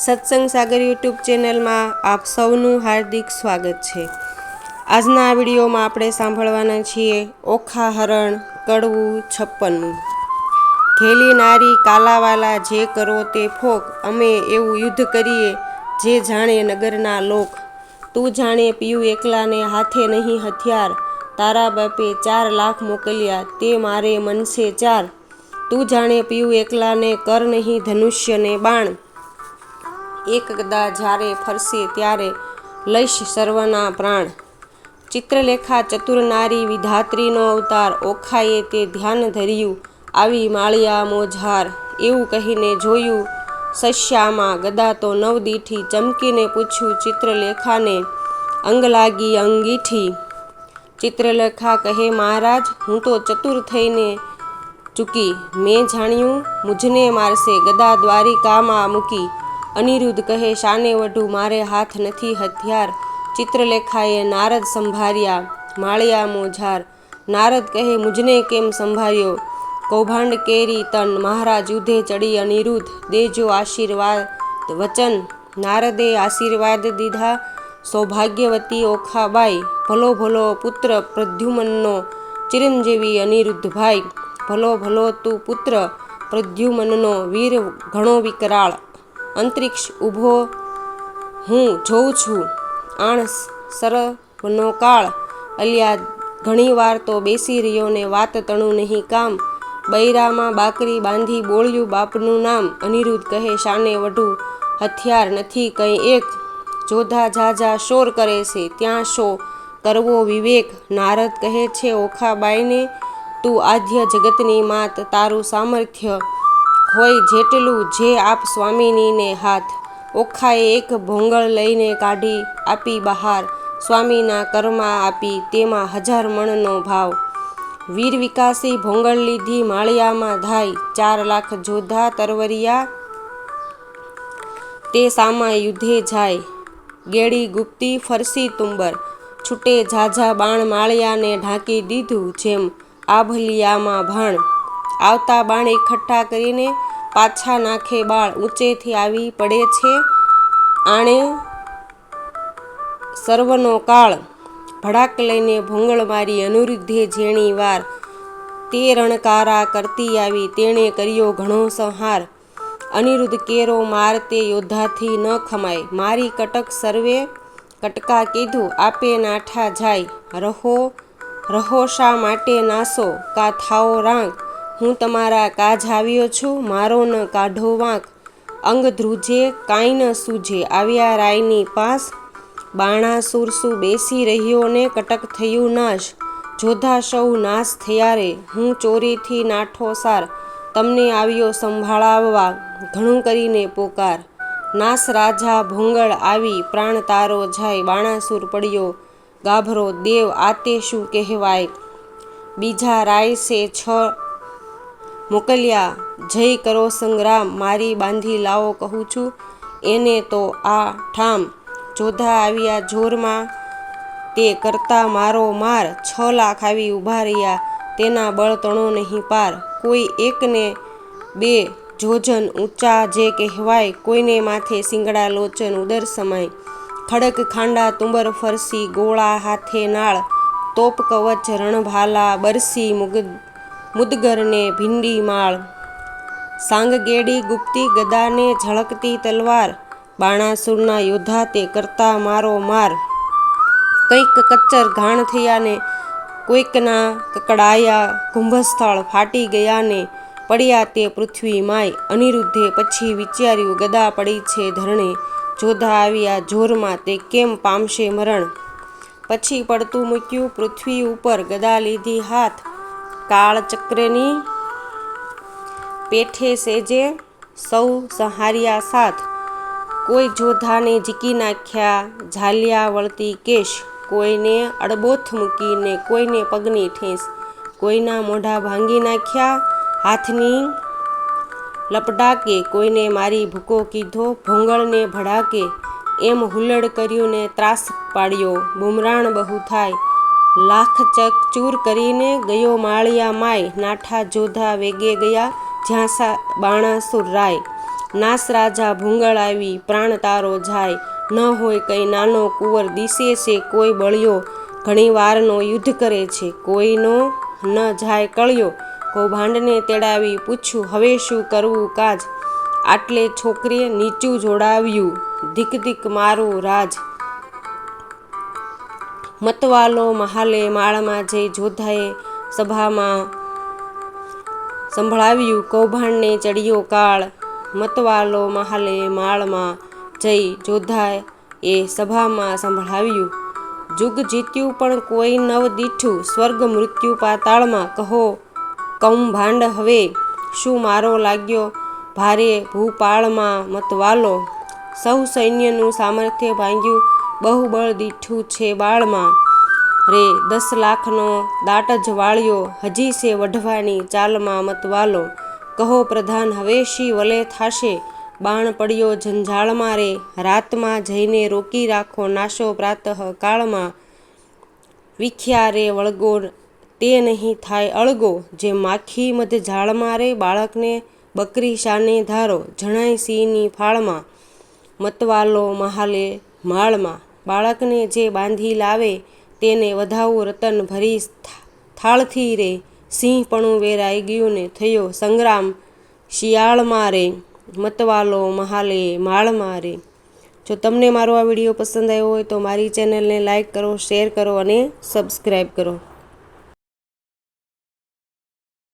સત્સંગ સાગર યુટ્યુબ ચેનલમાં આપ સૌનું હાર્દિક સ્વાગત છે। આજના આ વિડીયોમાં આપણે સાંભળવાના છીએ ઓખા હરણ કડવું 56મું। ઘેલી નારી કાલાવાલા જે કરો તે ફોક, અમે એવું યુદ્ધ કરીએ જે જાણે નગરના લોક। તું જાણે પીયું એકલાને હાથે નહીં હથિયાર, તારા બાપે 4 લાખ મોકલ્યા તે મારે મનસે 4। તું જાણે પીયું એકલાને કર નહીં ધનુષ્યને બાણ, એક ગદા જ્યારે ફરશે ત્યારે લઈશ સર્વના પ્રાણ। ચિત્રલેખા ચતુર નારી વિધાત્રીનો અવતાર, ઓખાએ તે ધ્યાન ધર્યું આવી માળિયા મોઝાર। એવું કહીને જોયું સસ્યામાં ગદા તો નવદીઠી, ચમકીને પૂછ્યું ચિત્રલેખાને અંગ લાગી અંગીઠી। ચિત્રલેખા કહે મહારાજ હું તો ચતુર થઈને ચૂકી, મેં જાણ્યું મુझને મારશે ગદા દ્વારિકામાં મૂકી। અનિરુદ્ધ કહે શાને વઢુ મારે હાથ નથી હથિયાર, ચિત્રલેખાએ નારદ સંભાર્યા માળિયા મોઝાર। નારદ કહે મુझને કેમ સંભાર્યો કૌભાંડ કેરી તન, મહારાજ યુદ્ધે ચડી અનિરુદ્ધ દેજો આશીર્વાદ વચન। નારદે આશીર્વાદ દીધા સૌભાગ્યવતી ઓખાબાઈ, ભલો ભલો પુત્ર પ્રદ્યુમનનો ચિરંજીવી અનિરુદ્ધભાઈ। ભલો ભલો તું પુત્ર પ્રદ્યુમનનો વીર ઘણો વિકરાળ, અંતરિક્ષ ઊભો હું જોઉં છું આણ સર્વનો કાળ। અલ્યા ઘણીવાર તો બેસી રહ્યો ને વાત તણું નહીં કામ, બૈરામાં બાકરી બાંધી બોળ્યું બાપનું નામ। અનિરુદ્ધ કહે શાને વઢુ હથિયાર નથી કંઈ એક, જોધા ઝાઝા શોર કરે છે ત્યાં શો કરવો વિવેક। નારદ કહે છે ઓખાબાઈને તું આદ્ય જગતની માત, તારું સામર્થ્ય હોય જેટલું જે આપ સ્વામિનીને હાથ। ઓખાએ એક ભોંગળ લઈને કાઢી આપી બહાર, સ્વામીના કરમાં આપી તેમાં 1000 મણનો ભાવ। વીર વિકાસી ભોંગળ લીધી માળિયામાં ધાય, 4 લાખ જોધા તરવરિયા તે સામા યુદ્ધે જાય। ગેડી ગુપ્તી ફરસી તુંબર, છૂટે ઝાઝા બાણ માળિયાને ઢાંકી દીધું જેમ આભલિયામાં ભાણ। આવતા બાણ એકઠા કરીને પાછા નાખે બાળ, ઊંચેથી આવી પડે છે આણે સર્વનો કાળ। ભડાક લઈને ભોંગળ મારી અનિરુદ્ધે જેણી વાર, તે રણકારા કરતી આવી તેણે કર્યો ઘણો સંહાર। અનિરુદ્ધ કેરો માર તે યોદ્ધાથી ન ખમાય, મારી કટક સર્વે કટકા કીધું આપે નાઠા જાય। રહો શા માટે નાસો કા થાઓ રાંક, હું તમારા કાજ આવ્યો છું મારો ન કાઢો વાંક। અંગ ધ્રુજે કાંઈ ન સૂઝે આવ્યા રાયની પાસ, બાણાસુર શું બેસી રહ્યો ને કટક થયું નાશ। જોધા સૌ નાશ થયા રે હું ચોરીથી નાઠો સાર, તમને આવ્યો સંભાળાવવા ઘણું કરીને પોકાર। નાસ રાજા ભોંગળ આવી પ્રાણ તારો જાય, બાણાસુર પડ્યો ગાભરો દેવ આતે શું કહેવાય। બીજા રાય સે 6 મોકલ્યા જય કરો સંગ્રામ, મારી બાંધી લાવો કહું છું એને તો આ ઠામ। જોધા આવ્યા જોરમાં તે કરતા મારો માર, 6 લાખ આવી ઊભા રહ્યા તેના બળ તણો નહીં પાર। કોઈ એકને 2 જોજન ઊંચા જે કહેવાય, કોઈને માથે સિંગડા લોચન ઉદર સમાય। ખડક ખાંડા તુંબર ફરસી ગોળા હાથે નાળ, તોપ કવચ રણભાલા બરસી મુદગરને ભીંડી માળ। સાંગ ગેડી ગુપ્તી ગદાને ઝળકતી તલવાર, બાણાસુરના યોદ્ધા તે કરતા મારો માર। કંઈક કચ્ચર ઘાણ થયા ને કોઈકના કકડાયા, કુંભસ્થળ ફાટી ગયા ને પડ્યા તે પૃથ્વી માય। અનિરુદ્ધે પછી વિચાર્યું ગદા પડી છે ધરણે, જોધા આવ્યા જોરમાં તે કેમ પામશે મરણ। પછી પડતું મૂક્યું પૃથ્વી ઉપર ગદા લીધી હાથ, કાળચક્રની પેઠે સેજે સૌ સંહાર્યા સાથ। કોઈ જોધાને ઝીકી નાખ્યા ઝાલ્યા વળતી કેશ, કોઈને અડબોથ મૂકીને કોઈને પગની ઠેસ। કોઈના મોઢા ભાંગી નાખ્યા હાથની લપડાકે, કોઈને મારી ભૂકો કીધો ભોંગળને ભડાકે। એમ હુલ્લડ કર્યું ને ત્રાસ પાડ્યો બુમરાણ બહુ થાય, લાખ ચકચૂર કરીને ગયો માળિયા માય। નાઠા જોધા વેગે ગયા જ્યાં બાણાસુર રાય, નાસ રાજા ભૂંગળ આવી પ્રાણ તારો જાય, ન હોય કંઈ નાનો કુંવર દિશે છે કોઈ બળ્યો, ઘણી વારનો યુદ્ધ કરે છે કોઈનો ન જાય કળ્યો, કૌભાંડને તેડાવી પૂછ્યું હવે શું કરવું કાજ, આટલે છોકરીએ નીચું જોડાવ્યું ધીક ધીક મારું રાજ, મતવાલો મહાલે માળમાં જઈ જોધાએ સભામાં સંભળાવ્યું કૌભાંડને ચડ્યો કાળ, મતવાલો મહાલે માળમાં જઈ જોધાએ સભામાં સંભળાવ્યું, જુગ જીત્યું પણ કોઈ નવ દીઠું, સ્વર્ગ મૃત્યુ પાતાળમાં કહો કૌભાંડ હવે, શું મારો લાગ્યો ભારે ભૂપાળમાં મતવાલો, સૌ સૈન્યનું સામર્થ્ય ભાંગ્યું બહુબળ દીઠું છે બાળમાં, રે 10 લાખનો દાટ જ વાળ્યો હજી છે વઢવાની ચાલમાં મતવાલો, કહો પ્રધાન હવે શી વલે થાશે, બાણ પડ્યો જંજાળમાં રે, રાતમાં જઈને રોકી રાખો નાશો પ્રાતઃ કાળમાં, વિખ્યા રે વળગો તે નહીં થાય અળગો, જે માખી મધ ઝાડમાં રે બાળકને બકરી શાને ધારો, જણાય સિંહની ફાળમાં, મતવાલો મહાલે માળમાં, બાળકને જે બાંધી લાવે તેને વધાવું રતન ભરી થાળથી રે, સિંહપણું વેરાઈ ગયું ને થયો સંગ્રામ શિયાળમાં રે, મતવાલો મહાલે માળમાં રે। જો તમને મારો આ વિડીયો પસંદ આવ્યો હોય તો મારી ચેનલને લાઈક કરો, શેર કરો અને સબસ્ક્રાઈબ કરો।